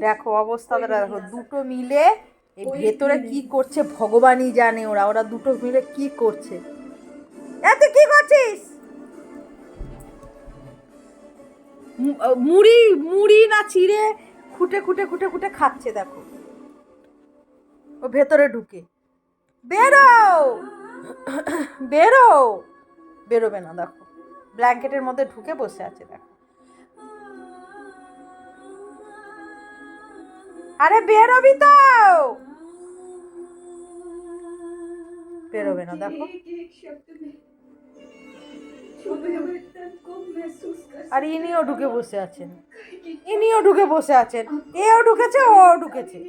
দেখো অবস্থাটা দেখো, দুটো মিলে এই ভেতরে কি করছে ভগবানই জানে। ওরা ওরা দুটো মিলে কি করছে। তুই কি করছিস? মুড়ি মুড়ি না চিড়ে খুঁটে খুঁটে খুঁটে খুঁটে খাচ্ছে দেখো ও ভেতরে ঢুকে। বেরো বেরো, বেরোবে না দেখো, ব্ল্যাঙ্কেটের মধ্যে ঢুকে বসে আছে দেখো। আরে বেরোবি তো, বেরোবে না দেখো। আর ইনিও ঢুকে বসে আছেন, ইনিও ঢুকে বসে আছেন, এও ঢুকেছে ও ঢুকেছে।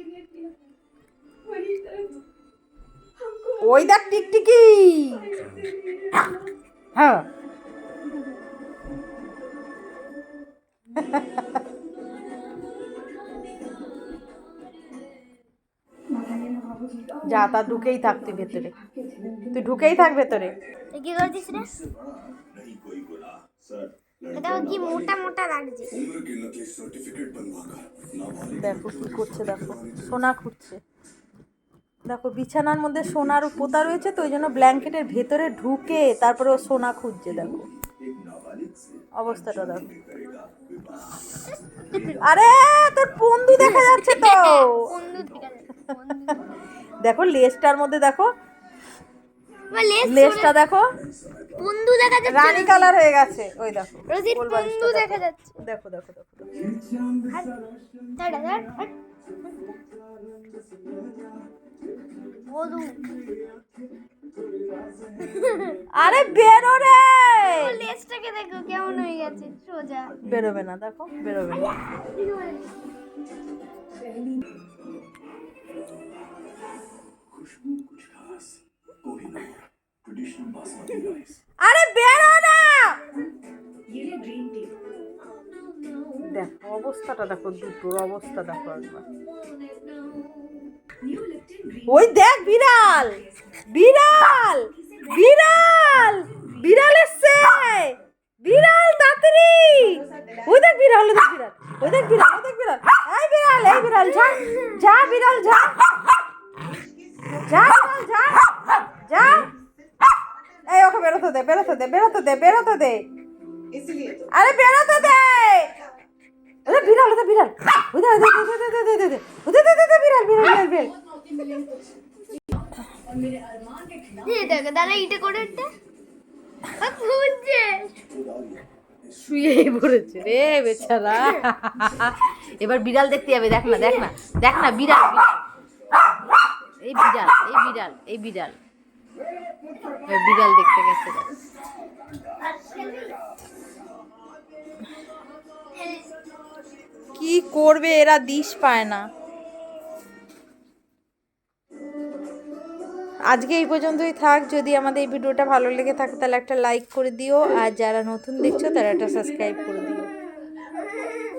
ওই দেখ টিকটিকি। হ্যাঁ যা তা ঢুকেই থাক তুই ভেতরে, তুই ঢুকেই থাক ভেতরে। কি করছিস রে? এটাও কি মোটা মোটা লাগছে। দেখো কি করছে দেখো, সোনা খুঁজছে দেখো। বিছানার মধ্যে সোনার পোতা রয়েছে তো ওই জন্য ব্ল্যাঙ্কেটের ভেতরে ঢুকে তারপরে ও সোনা খুঁজছে দেখো অবস্থাটা দেখো। আরে তোর পন্দু দেখা যাচ্ছে তো, দেখো লেজটার মধ্যে দেখো, লেজটা দেখো পন্দু দেখা যাচ্ছে, রানী কালার হয়ে গেছে। ওই দেখো রোজির পন্দু দেখা যাচ্ছে। দেখো দেখো দেখো আরে বেরো রে, লেজটাকে দেখো কেমন হয়ে গেছে সোজা। বেরোবে না দেখো, বেরোবে না। আরে বেরো না, দেখো অবস্থাটা দেখো, দুটোর অবস্থা দেখো একবার। ওই দেখ বিড়াল, বিড়াল বিড়াল বিড়াল এসছে, বিড়াল তাড়াতাড়ি। ওই দেখ বিড়াল, ওই দেখ বিড়াল, ওই দেখ বিড়াল, ওই দেখ বিড়াল। এই বিড়াল, এই বিড়াল যা, যা বিড়াল যা, যা বিড়াল যা, যা। এই ওকে বেরোতে দে, বেরোতে দে, বেরোতে দে, বেরোতে দে। আরে বেরোতে দে। ওদের বিড়াল, ওদের বিড়াল, ওদের ওদের ওদের ওদের ওদের ওদের ওদের বিড়াল, বিড়াল বিড়াল বিড়াল। দেখো দাদা ইটা করে উঠতে খুঁজছে, শুয়ে পড়েছে রে বেচারা। এবার বিড়াল দেখতে যাবে, দেখ না দেখ না দেখ না, বিড়াল বিড়াল, এই বিড়াল, এই বিড়াল, এই বিড়াল, বিড়াল দেখতে গেছে। কি করবে এরা, দিশ পায় না। আজকে এই পর্যন্তই থাক। যদি আমাদের এই ভিডিওটা ভালো লেগে থাকে তাহলে একটা লাইক করে দিও, আর যারা নতুন দেখছো তারা একটা সাবস্ক্রাইব করে দিও।